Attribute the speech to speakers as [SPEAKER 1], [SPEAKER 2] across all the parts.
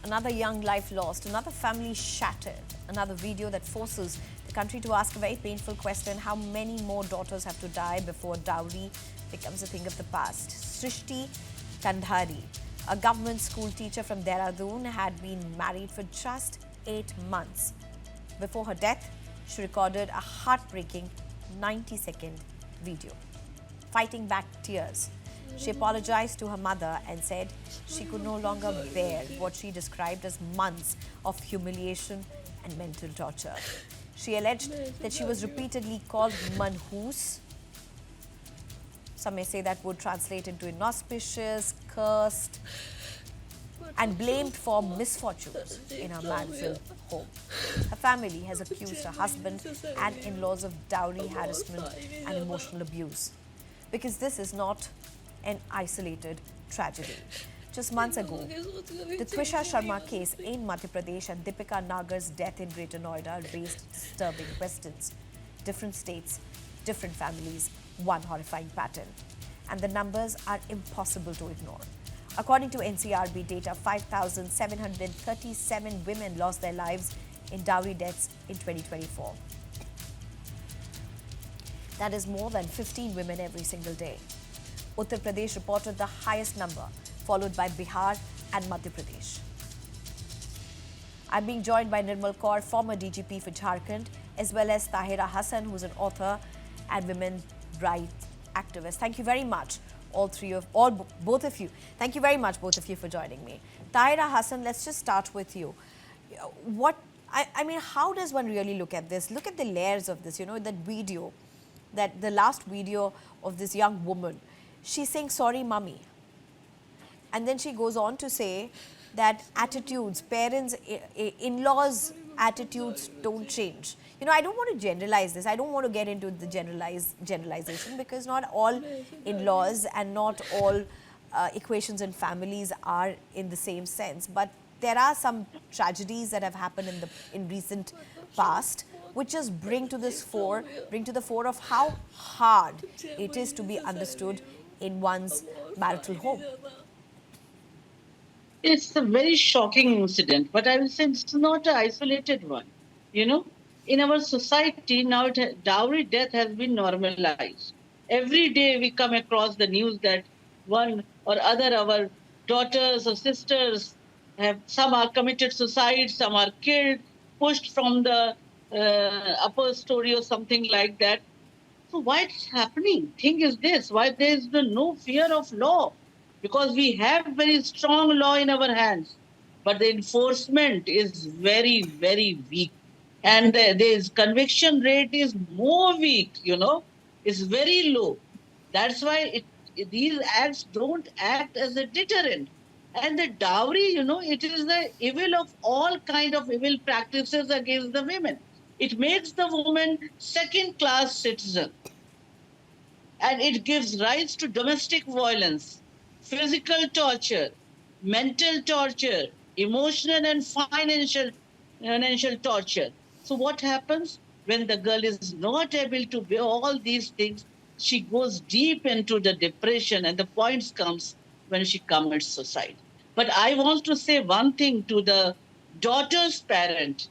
[SPEAKER 1] Another young life lost, another family shattered, another video that forces the country to ask a very painful question: how many more daughters have to die before dowry becomes a thing of the past? Srishti Kandhari, a government school teacher from Dehradun, had been married for just 8 months. Before her death, she recorded a heartbreaking 90-second video, fighting back tears. She apologized to her mother and said she could no longer bear what she described as months of humiliation and mental torture. She alleged that she was repeatedly called manhoos. Some may say that would translate into inauspicious, cursed, and blamed for misfortunes in her marital home. Her family has accused her husband and in-laws of dowry harassment and emotional abuse. Because this is not an isolated tragedy. Just months ago, the Trisha Sharma case in Madhya Pradesh and Deepika Nagar's death in Greater Noida raised disturbing questions. Different states, different families, one horrifying pattern. And the numbers are impossible to ignore. According to NCRB data, 5,737 women lost their lives in dowry deaths in 2024. That is more than 15 women every single day. Uttar Pradesh reported the highest number, followed by Bihar and Madhya Pradesh. I'm being joined by Nirmal Kaur, former DGP for Jharkhand, as well as Tahira Hassan, who's an author and women's rights activist. Thank you very much, both of you. Thank you very much, both of you, for joining me. Tahira Hassan, let's just start with you. I mean, how does one really look at this? Look at the layers of this, that video, the last video of this young woman. She's saying, sorry, mummy. And then she goes on to say that attitudes, parents, in-laws' attitudes don't change. I don't want to generalize this. I don't want to get into the generalization, because not all in-laws and not all equations in families are in the same sense. But there are some tragedies that have happened in recent past, which just bring to the fore of how hard it is to be understood in one's marital home.
[SPEAKER 2] It's a very shocking incident, but I will say it's not an isolated one. In our society now, dowry death has been normalized. Every day we come across the news that one or other our daughters or sisters some are committed suicide, some are killed, pushed from the upper story or something like that. So why it's happening? Thing is this: why there is no fear of law? Because we have very strong law in our hands, but the enforcement is very, very weak, and the conviction rate is more weak. It's very low. That's why these acts don't act as a deterrent. And the dowry, it is the evil of all kind of evil practices against the women. It makes the woman second-class citizen. And it gives rise to domestic violence, physical torture, mental torture, emotional and financial torture. So what happens when the girl is not able to bear all these things? She goes deep into the depression, and the point comes when she commits suicide. But I want to say one thing to the daughter's parent: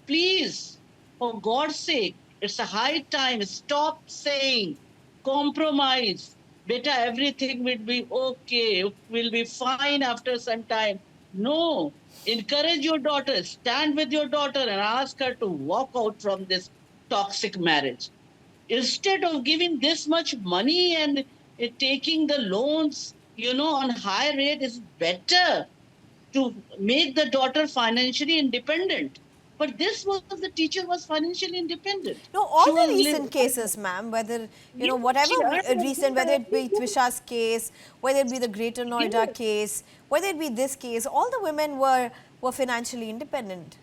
[SPEAKER 2] please, for God's sake, it's a high time. Stop saying compromise. Beta, everything will be okay, will be fine after some time. No. Encourage your daughter, stand with your daughter and ask her to walk out from this toxic marriage. Instead of giving this much money and taking the loans, on high rate, it's better to make the daughter financially independent. But this was, the teacher was financially independent.
[SPEAKER 1] No, all the recent cases, ma'am, whether, whatever recent, whether it be Trisha's case, whether it be the Greater Noida case, whether it be this case, all the women were financially independent.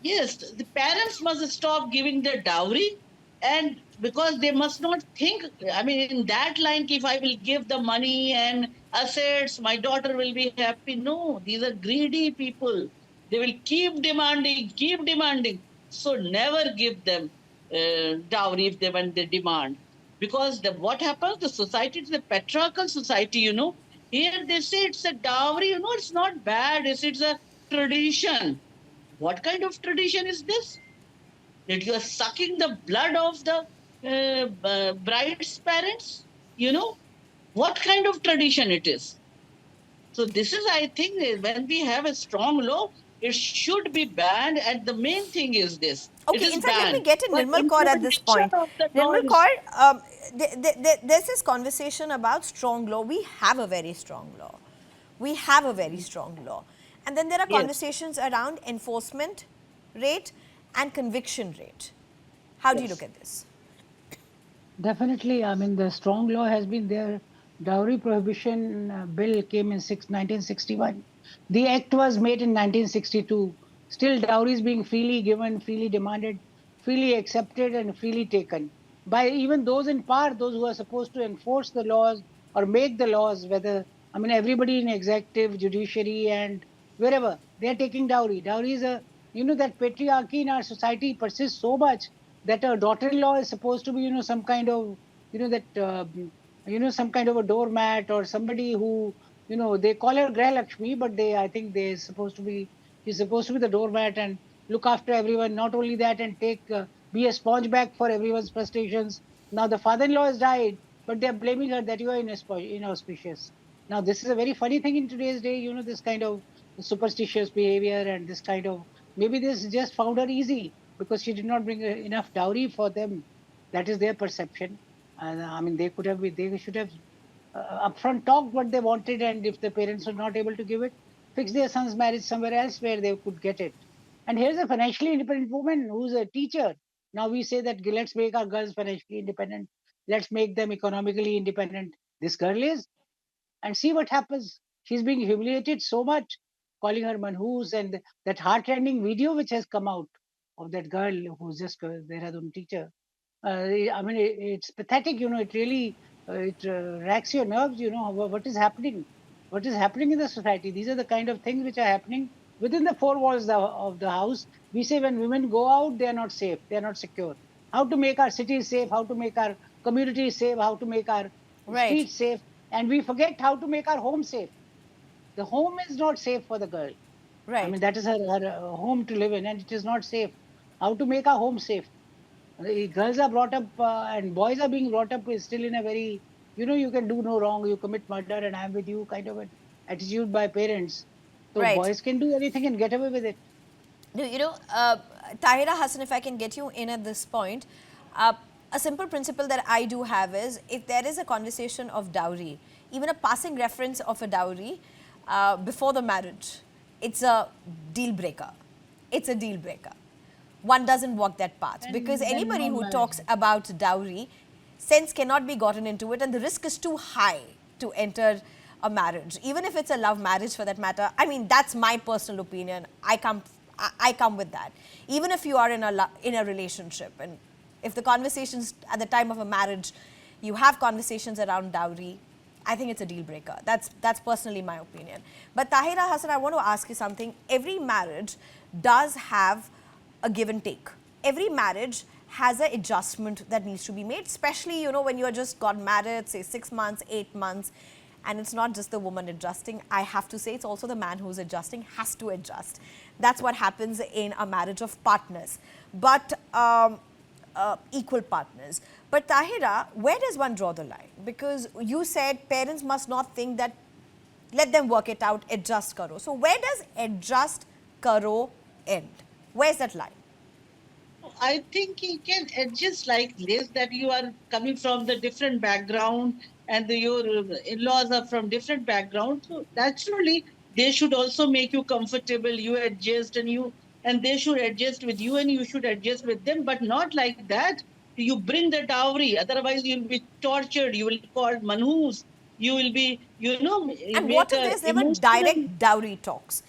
[SPEAKER 2] Yes, the parents must stop giving the dowry, and because they must not think, in that line, if I will give the money and assets, my daughter will be happy. No, these are greedy people. They will keep demanding. So never give them dowry when they demand. Because what happens, the society is a patriarchal society, Here they say it's a dowry, it's not bad. It's a tradition. What kind of tradition is this? That you are sucking the blood of the bride's parents? You know, what kind of tradition it is? So this is, I think, when we have a strong law, it should be banned. And the main thing is this: it
[SPEAKER 1] Okay,
[SPEAKER 2] is
[SPEAKER 1] in fact, let me
[SPEAKER 2] banned.
[SPEAKER 1] get in
[SPEAKER 2] But
[SPEAKER 1] Nirmal Kaur at this
[SPEAKER 2] implementation
[SPEAKER 1] point.
[SPEAKER 2] of the law
[SPEAKER 1] Nirmal
[SPEAKER 2] is
[SPEAKER 1] Kaur, there's this conversation about strong law. We have a very strong law. We have a very strong law. And then there are
[SPEAKER 2] yes,
[SPEAKER 1] conversations around enforcement rate and conviction rate. How do you look
[SPEAKER 2] yes,
[SPEAKER 1] at this?
[SPEAKER 3] Definitely, I mean, the strong law has been there. Dowry prohibition bill came in 1961. The act was made in 1962. Still, dowry is being freely given, freely demanded, freely accepted, and freely taken by even those in power, those who are supposed to enforce the laws or make the laws. Whether, I mean, everybody in executive, judiciary, and wherever they are taking dowry. Dowry is a, that patriarchy in our society persists so much that a daughter-in-law is supposed to be, some kind of, some kind of a doormat or somebody who, they call her Grah Lakshmi, but I think she's supposed to be the doormat and look after everyone. Not only that, and be a sponge bag for everyone's frustrations. Now the father-in-law has died, but they're blaming her that you are inauspicious. Now this is a very funny thing in today's day, this kind of superstitious behavior and this kind of, maybe this just found her easy because she did not bring enough dowry for them. That is their perception. And I mean, they should have upfront talked what they wanted, and if the parents were not able to give it, fix their son's marriage somewhere else where they could get it. And here's a financially independent woman who's a teacher. Now we say that let's make our girls financially independent. Let's make them economically independent. This girl is, and see what happens. She's being humiliated so much, calling her manhoos, and that heartrending video which has come out of that girl who's just a Dehradun teacher. I mean, it's pathetic. It really it racks your nerves. What is happening? What is happening in the society? These are the kind of things which are happening within the four walls of the house. We say when women go out, they are not safe. They are not secure. How to make our cities safe? How to make our communities safe? How to make our
[SPEAKER 1] Right,
[SPEAKER 3] streets safe? And we forget how to make our home safe. The home is not safe for the girl. I
[SPEAKER 1] right.
[SPEAKER 3] mean, that is her home to live in, and it is not safe. How to make our home safe? Girls are brought up and boys are being brought up is still in a very, you can do no wrong, you commit murder, and I'm with you kind of an attitude by parents. So
[SPEAKER 1] Right.
[SPEAKER 3] boys can do anything and get away with it.
[SPEAKER 1] No, Tahira Hassan, if I can get you in at this point, a simple principle that I do have is if there is a conversation of dowry, even a passing reference of a dowry before the marriage, it's a deal breaker. It's a deal breaker. One doesn't walk that path because
[SPEAKER 3] Then
[SPEAKER 1] anybody
[SPEAKER 3] no
[SPEAKER 1] who
[SPEAKER 3] marriage.
[SPEAKER 1] talks about dowry, sense cannot be gotten into it, and the risk is too high to enter a marriage, even if it's a love marriage for that matter. I mean, that's my personal opinion. I come with that. Even if you are in a relationship, and if the conversations at the time of a marriage, you have conversations around dowry, I think it's a deal breaker. That's personally my opinion. But Tahira Hassan, I want to ask you something. Every marriage does have a give and take. Every marriage has an adjustment that needs to be made, especially, when you're just got married, say 6 months, 8 months, and it's not just the woman adjusting. I have to say it's also the man who's adjusting has to adjust. That's what happens in a marriage of partners, but equal partners. But Tahira, where does one draw the line? Because you said parents must not think that let them work it out, adjust karo. So where does adjust karo end? Where's that line?
[SPEAKER 2] I think he can adjust like this, that you are coming from the different background and your in-laws are from different background. So naturally, they should also make you comfortable. You adjust and they should adjust with you and you should adjust with them, but not like that. You bring the dowry, otherwise you'll be tortured. You will be called manhus. You will be, you
[SPEAKER 1] And
[SPEAKER 2] make
[SPEAKER 1] what if
[SPEAKER 2] a
[SPEAKER 1] there's never
[SPEAKER 2] emotional.
[SPEAKER 1] direct dowry talks?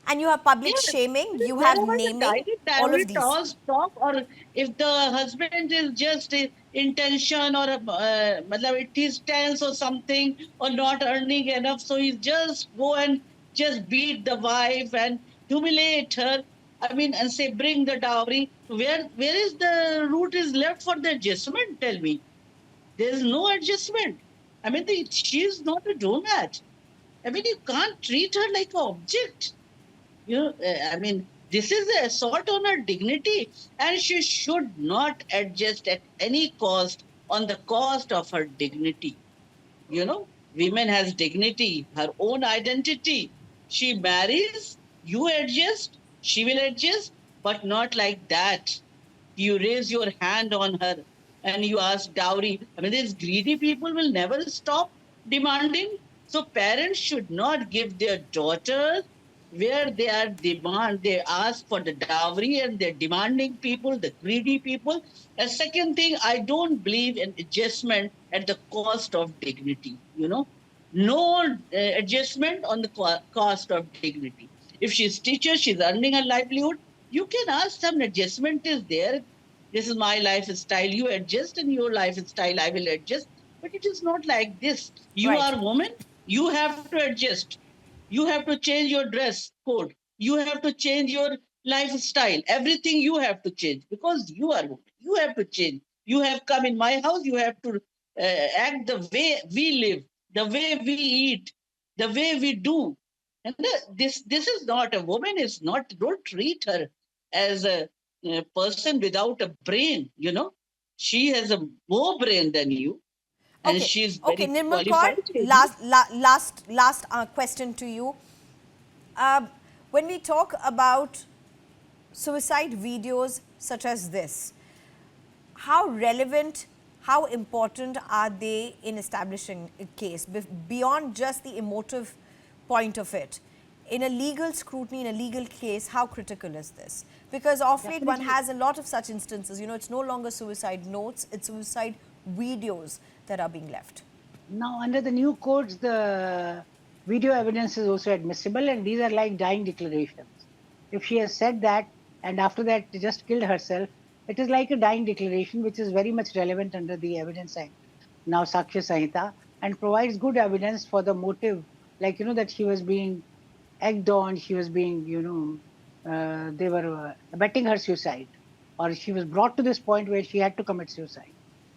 [SPEAKER 1] And you have public
[SPEAKER 2] Yes,
[SPEAKER 1] shaming, you have
[SPEAKER 2] wherever the
[SPEAKER 1] naming,
[SPEAKER 2] direct
[SPEAKER 1] all
[SPEAKER 2] dowry
[SPEAKER 1] of these.
[SPEAKER 2] talks stop, or if the husband is just intention or matlab it is tense or something or not earning enough, so he just go and just beat the wife and humiliate her. I mean, and say bring the dowry. Where is the route is left for the adjustment? Tell me. There is no adjustment. I mean, she is not a doormat. I mean, you can't treat her like an object. I mean, this is an assault on her dignity, and she should not adjust at any cost on the cost of her dignity. Women has dignity, her own identity. She marries, you adjust, she will adjust, but not like that. You raise your hand on her and you ask dowry. I mean, these greedy people will never stop demanding. So parents should not give their daughters where they ask for the dowry, and they're demanding people, the greedy people. A second thing, I don't believe in adjustment at the cost of dignity. No adjustment on the cost of dignity. If she's teacher, she's earning her livelihood, you can ask some adjustment is there. This is my lifestyle, you adjust, and your lifestyle I will adjust. But it is not like this. You
[SPEAKER 1] Right.
[SPEAKER 2] are woman, you have to adjust. You have to change your dress code. You have to change your lifestyle. Everything you have to change because you are woman. You have to change. You have come in my house. You have to act the way we live, the way we eat, the way we do. And this is not a woman. Is not. Don't treat her as a person without a brain. She has a more brain than you, and
[SPEAKER 1] Okay,
[SPEAKER 2] she's
[SPEAKER 1] okay,
[SPEAKER 2] very
[SPEAKER 1] Nirmal Kaur,
[SPEAKER 2] qualified. She agrees.
[SPEAKER 1] last question to you. When we talk about suicide videos such as this, how relevant, how important are they in establishing a case beyond just the emotive point of it? In a legal scrutiny, in a legal case, how critical is this? Because of late one
[SPEAKER 3] Definitely.
[SPEAKER 1] has a lot of such instances. It's no longer suicide notes, it's suicide videos that are being left.
[SPEAKER 3] Now, under the new codes, the video evidence is also admissible, and these are like dying declarations. If she has said that and after that just killed herself, it is like a dying declaration, which is very much relevant under the Evidence Act, now Sakshya Sanhita, and provides good evidence for the motive, like, that she was being egged on, she was being, they were abetting her suicide, or she was brought to this point where she had to commit suicide.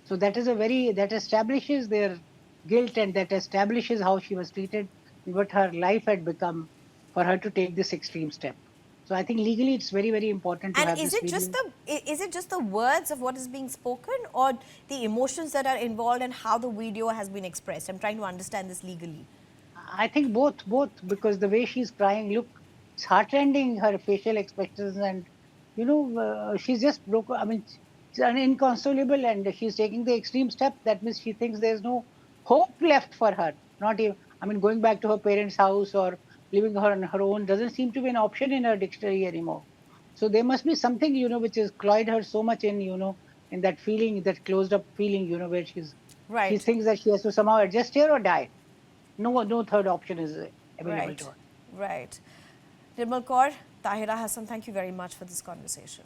[SPEAKER 3] So that is that establishes their guilt, and that establishes how she was treated and what her life had become for her to take this extreme step. So I think legally it's very, very important to
[SPEAKER 1] And
[SPEAKER 3] have
[SPEAKER 1] is
[SPEAKER 3] this
[SPEAKER 1] it just
[SPEAKER 3] video.
[SPEAKER 1] the words of what is being spoken, or the emotions that are involved and how the video has been expressed? I'm trying to understand this legally.
[SPEAKER 3] I think both, because the way she's crying, look, it's heartrending, her facial expressions, and she's just broken. I mean, she's inconsolable, and she's taking the extreme step. That means she thinks there's no hope left for her. Not even, I mean, going back to her parents' house or living her on her own doesn't seem to be an option in her dictionary anymore. So there must be something, which has cloyed her so much in that feeling, that closed up feeling, where she
[SPEAKER 1] Right,
[SPEAKER 3] thinks that she has to somehow adjust here or die. No third option is available to
[SPEAKER 1] right,
[SPEAKER 3] her.
[SPEAKER 1] right. Nirmal Kaur, Tahira Hassan, thank you very much for this conversation.